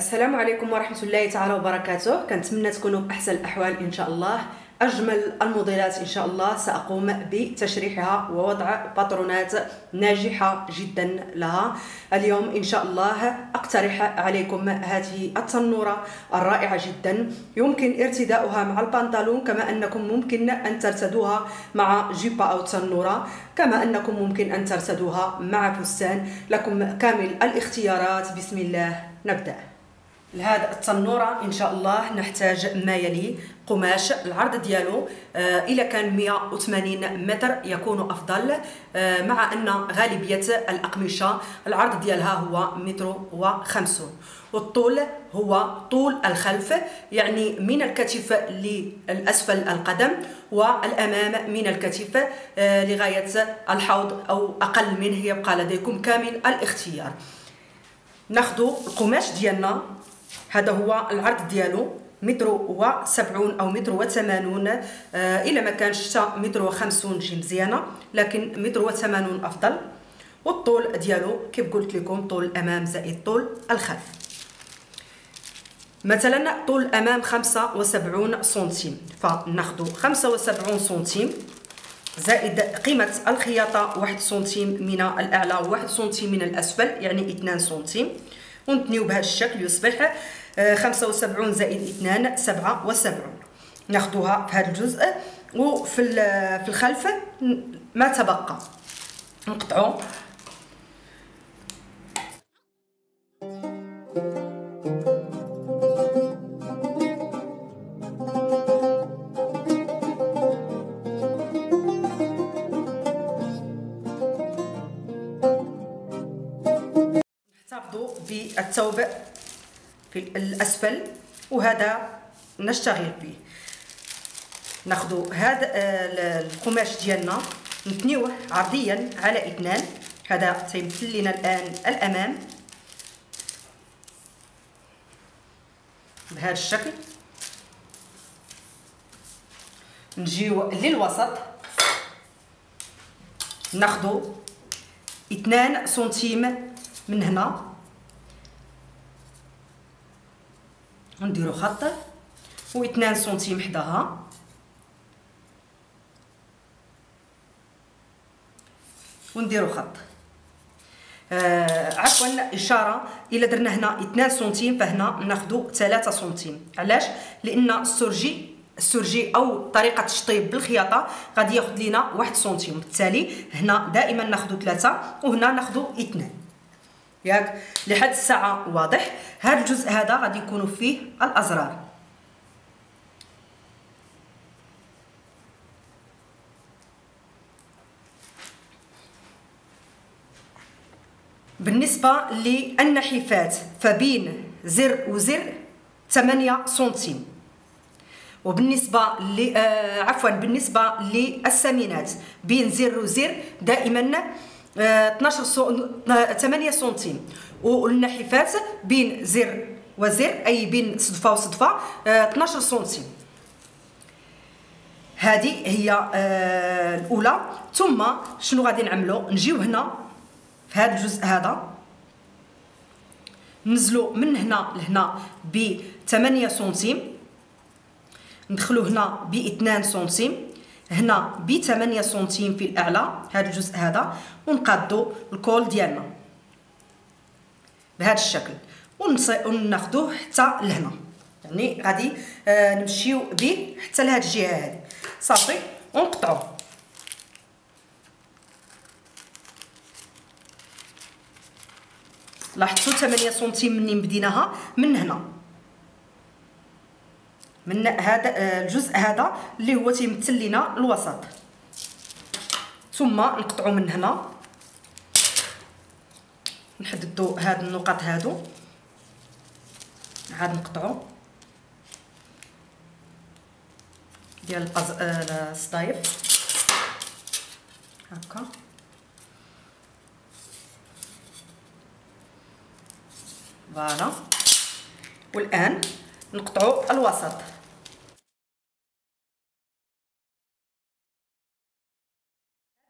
السلام عليكم ورحمة الله تعالى وبركاته. كنتمنى تكونوا بأحسن الأحوال إن شاء الله. أجمل الموديلات إن شاء الله سأقوم بتشريحها ووضع باترونات ناجحة جدا لها. اليوم إن شاء الله أقترح عليكم هذه التنورة الرائعة جدا، يمكن ارتداؤها مع البنطلون، كما أنكم ممكن أن ترتدوها مع جيبة أو تنورة، كما أنكم ممكن أن ترتدوها مع فستان. لكم كامل الاختيارات. بسم الله نبدأ. لهذا التنورة إن شاء الله نحتاج ما يلي: قماش، العرض ديالو إلا كان 180 متر يكون أفضل، مع أن غالبية الأقمشة العرض ديالها هو 1.50 متر، والطول هو طول الخلف، يعني من الكتف للأسفل القدم، والأمام من الكتف لغاية الحوض أو أقل منه، يبقى لديكم كامل الاختيار. ناخذ القماش ديالنا، هذا هو العرض ديالو 1.70 أو 1.80 متر، إلا ما كانش حتى 1.50 تجي مزيانة، لكن 1.80 أفضل. والطول ديالو كيف قلت لكم طول الأمام زائد طول الخلف. مثلا طول الأمام 75 سنتيم، فناخذ 75 سنتيم زائد قيمة الخياطة 1 سنتيم من الأعلى و1 سنتيم من الأسفل، يعني 2 سنتيم، ونتنيو بهذا الشكل يصبح 75 زائد 2 77. ناخذوها في هذا الجزء، وفي الخلف ما تبقى نقطعو. نحتفظوا بالثوب في الأسفل، وهذا نشتغل به. ناخذ هذا القماش ديالنا نتنيوه عرضيا على 2، هذا تيمثل لنا الآن الأمام بهذا الشكل. نجيو للوسط، ناخذ 2 سنتيم من هنا، نديرو خط و2 سنتيم حداها، ونديرو خط. عفوا إشارة، إلا درنا هنا 2 سنتيم فهنا ناخذ 3 سنتيم. علاش؟ لأن السرجي أو طريقة التشطيب بالخياطة غادي ياخذ لينا 1 سنتيم، بالتالي هنا دائما ناخذ 3 وهنا ناخذ 2. ياك لحد الساعة واضح؟ هذا الجزء هذا غادي يكونوا فيه الأزرار. بالنسبة للنحيفات فبين زر وزر 8 سنتيم، وبالنسبة بالنسبة للسمينات بين زر وزر دائما 8 سنتيم، والنحيفات بين زر وزر أي بين صدفة وصدفة 12 سنتيم. هذه هي الأولى. ثم شنو غادي نعملو؟ نجيو هنا في هذا الجزء هذا، ننزلو من هنا لهنا ب 8 سنتيم، ندخلو هنا ب 2 سنتيم، هنا ب 8 سنتيم في الأعلى هذا الجزء هذا، ونقادو الكول ديالنا بهذا الشكل، وناخذوه حتى لهنا، يعني غادي نمشيو به حتى لهاد الجهه هذه. صافي، ونقطعوه. لاحظتوا 8 سنتيم منين بديناها، من هنا، من هذا الجزء هذا اللي هو تيمثل لنا الوسط، ثم نقطعوا من هنا، نحددوا هاد النقط هادو، عاد نقطعوا ديال الصدايف هكا. فوالا، والآن نقطعوا الوسط.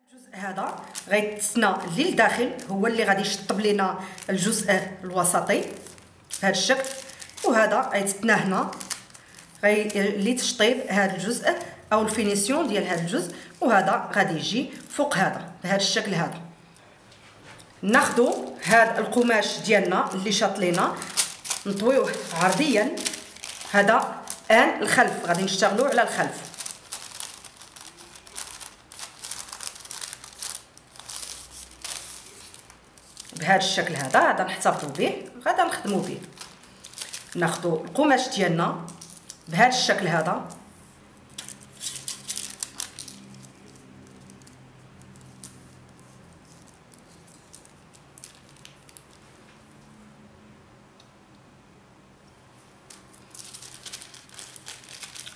الجزء هذا غيتسنى للداخل، هو اللي غادي يشطب لنا الجزء الوسطي بهذا الشكل. وهذا غيتثنى هنا لتشطيب هذا الجزء او الفينيسيون ديال هذا الجزء، وهذا غادي يجي فوق هذا بهذا الشكل هذا. ناخذوا هذا القماش ديالنا اللي شاطلينا نطويوه عرضيا. هذا الان الخلف، غادي نشتغلوا على الخلف. بهذا الشكل هذا نحتفظوا به، غادا نخدموا به. ناخذوا القماش ديالنا بهذا الشكل هذا،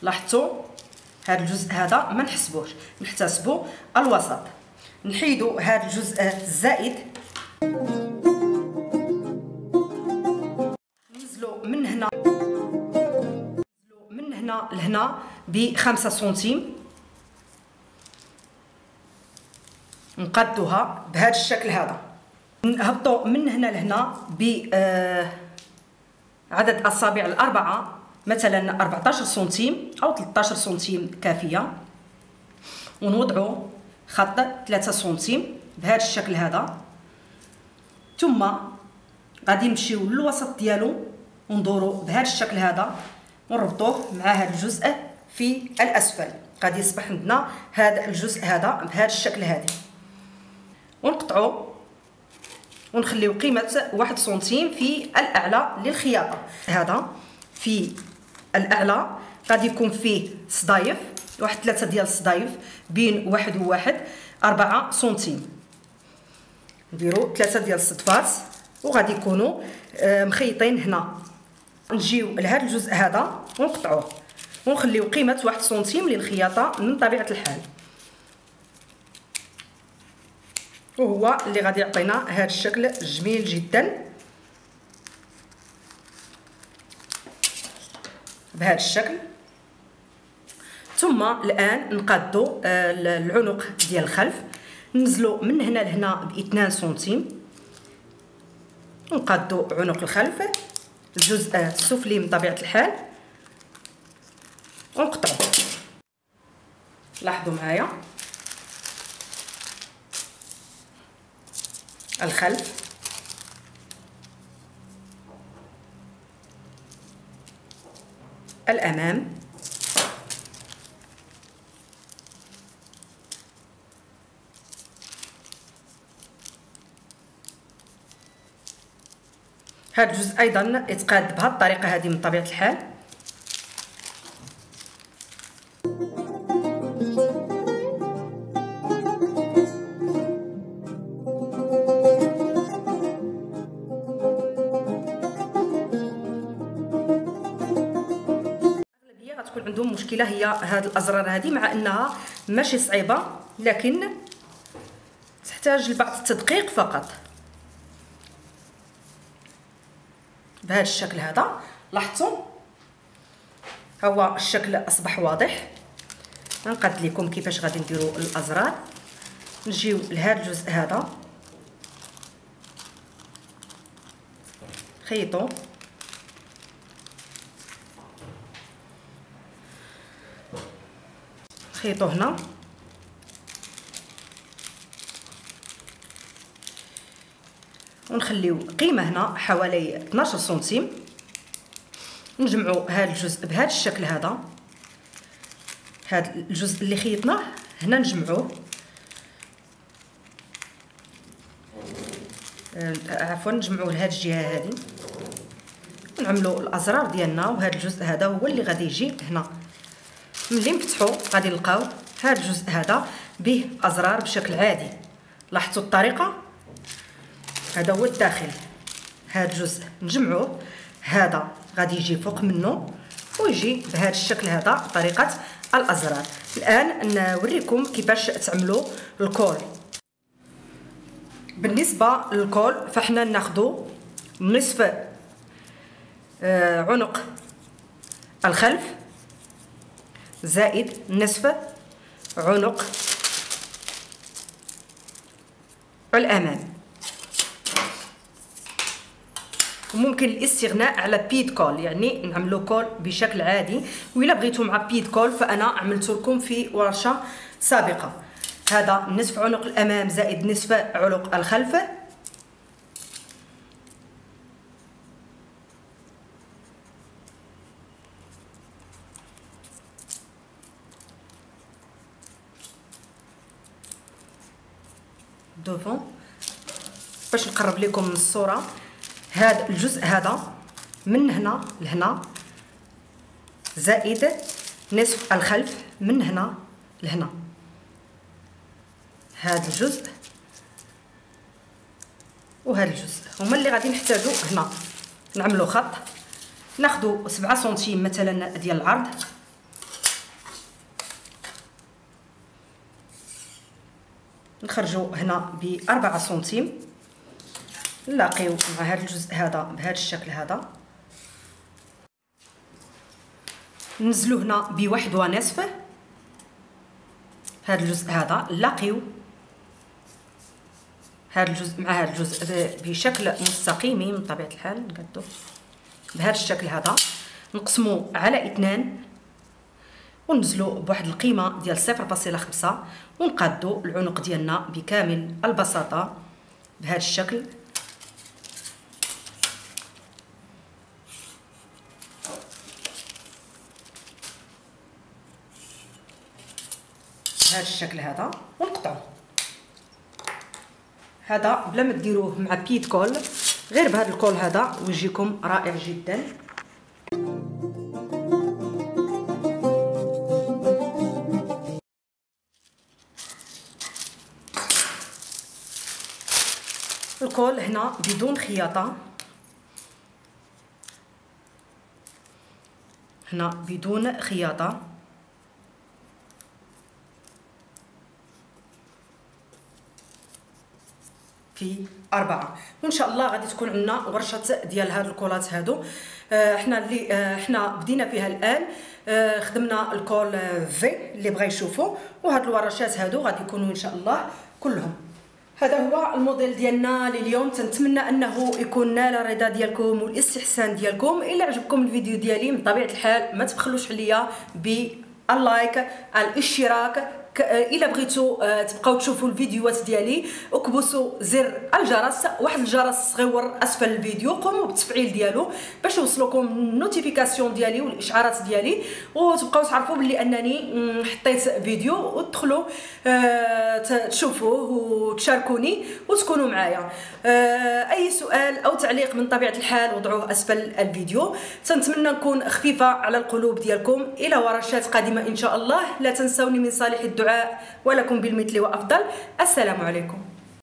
لاحظتوا هذا الجزء هذا ما نحسبوش، نحتسبوا الوسط. نحيدوا هذا الجزء الزائد، ننزلوا من هنا لهنا ب5 سنتيم، نقادوها بهذا الشكل هذا. نهبطوا من هنا لهنا بعدد اصابع الاربعه، مثلا 14 سنتيم او 13 سنتيم كافيه، ونوضعوا خط 3 سنتيم بهذا الشكل هذا. ثم غادي نمشيو للوسط ديالو وندورو بهذا الشكل هذا ونربطوه مع هذا الجزء في الاسفل. غادي يصبح عندنا هذا الجزء هذا بهذا الشكل هذا، ونقطعو ونخليو قيمه 1 سنتيم في الاعلى للخياطه. هذا في الاعلى غادي يكون فيه صدايف، واحد 3 ديال الصدايف بين واحد وواحد 4 سنتيم. نديرو 3 ديال الصدفات وغادي يكونوا مخيطين هنا. نجيو لهذا الجزء هذا ونقطعوه ونخليو قيمه 1 سنتيم للخياطه من طبيعه الحال، وهو اللي غادي يعطينا هذا الشكل جميل جدا بهذا الشكل. ثم الان نقادو العنق ديال الخلف، ننزلوا من هنا لهنا ب 2 سنتيم، نقادو عنق الخلف الجزء السفلي من طبيعه الحال ونقطعو. لاحظوا معايا الخلف، الامام، هذا الجزء ايضا يتقاد بهذه الطريقه هذه من طبيعه الحال. اغلبيه غتكون عندهم مشكله هي هذه الازرار هذه، مع انها ماشي صعيبه لكن تحتاج لبعض التدقيق فقط. بهذا الشكل هذا لاحظتوا هو الشكل اصبح واضح. غنقاد لكم كيفاش غادي نديروا الازرار. نجيو لهذا الجزء هذا خيطوا هنا ونخليو قيمه هنا حوالي 12 سنتيم. نجمعوا هذا الجزء بهذا الشكل هذا، هذا الجزء اللي خيطناه هنا نجمعوه، عفوا نجمعوه لهذه الجهه هذه ونعملوا الازرار ديالنا. وهذا الجزء هذا هو اللي غادي يجي هنا. ملي نفتحوا غادي نلقاو هذا الجزء هذا به ازرار بشكل عادي. لاحظتوا الطريقه، هذا هو الداخل. هذا الجزء نجمعوه، هذا غادي يجي فوق منه ويجي بهذا الشكل هذا طريقه الازرار. الان نوريكم كيفاش تعملوا الكول. بالنسبه للكول فاحنا ناخذ نصف عنق الخلف زائد نصف عنق الامام، وممكن الاستغناء على بيد كول، يعني نعملو كول بشكل عادي. وإلا بغيتو مع بيد كول فانا عملت لكم في ورشه سابقه. هذا نصف عنق الامام زائد نصف عنق الخلف. دوفون باش نقرب لكم من الصوره. هذا الجزء هذا من هنا لهنا زائد نصف الخلف من هنا لهنا. هذا الجزء وهذا الجزء هما اللي غادي نحتاجو هنا. نعملو خط، ناخدو 7 سنتيم مثلا ديال العرض، نخرجو هنا ب 4 سنتيم، نلاقيو مع هذا الجزء هذا بهذا الشكل هذا، ننزلو هنا بواحد ونصف. هذا الجزء هذا نلاقيو هذا الجزء مع هذا الجزء بشكل مستقيم من طبيعه الحال، نقادو بهذا الشكل هذا، نقسمو على 2 وننزلو بواحد القيمه ديال 0.5 ونقادو العنق ديالنا بكامل البساطه بهذا الشكل. بهذا الشكل هذا ونقطعو. هذا بلا ما ديروه مع بيد كول، غير بهذا الكول هذا ويجيكم رائع جدا. الكول هنا بدون خياطه، هنا بدون خياطه، في 4. وان شاء الله غادي تكون عندنا ورشه ديال هاد الكولات هادو. احنا بدينا فيها الان. خدمنا الكول في اللي بغى يشوفوا، وهاد الورشات هادو غادي يكونوا ان شاء الله كلهم. هذا هو الموديل ديالنا لليوم. تنتمنى انه يكون نال الرضا ديالكم والاستحسان ديالكم. الا عجبكم الفيديو ديالي من طبيعه الحال ما تبخلوش عليا باللايك، الاشتراك. الا بغيتوا تبقاو تشوفوا الفيديوهات ديالي اكبسوا زر الجرس، واحد الجرس صغيور اسفل الفيديو، قوموا بالتفعيل ديالو باش يوصلوكم النوتيفيكاسيون ديالي والاشعارات ديالي، وتبقاو تعرفوا بلي انني حطيت فيديو وتدخلوا تشوفوه وتشاركوني وتكونوا معايا. اي سؤال او تعليق من طبيعه الحال وضعوه اسفل الفيديو. تنتمنى نكون خفيفه على القلوب ديالكم. الى ورشات قادمه ان شاء الله. لا تنسوني من صالح الدعاء ولكم بالمثل وافضل. السلام عليكم.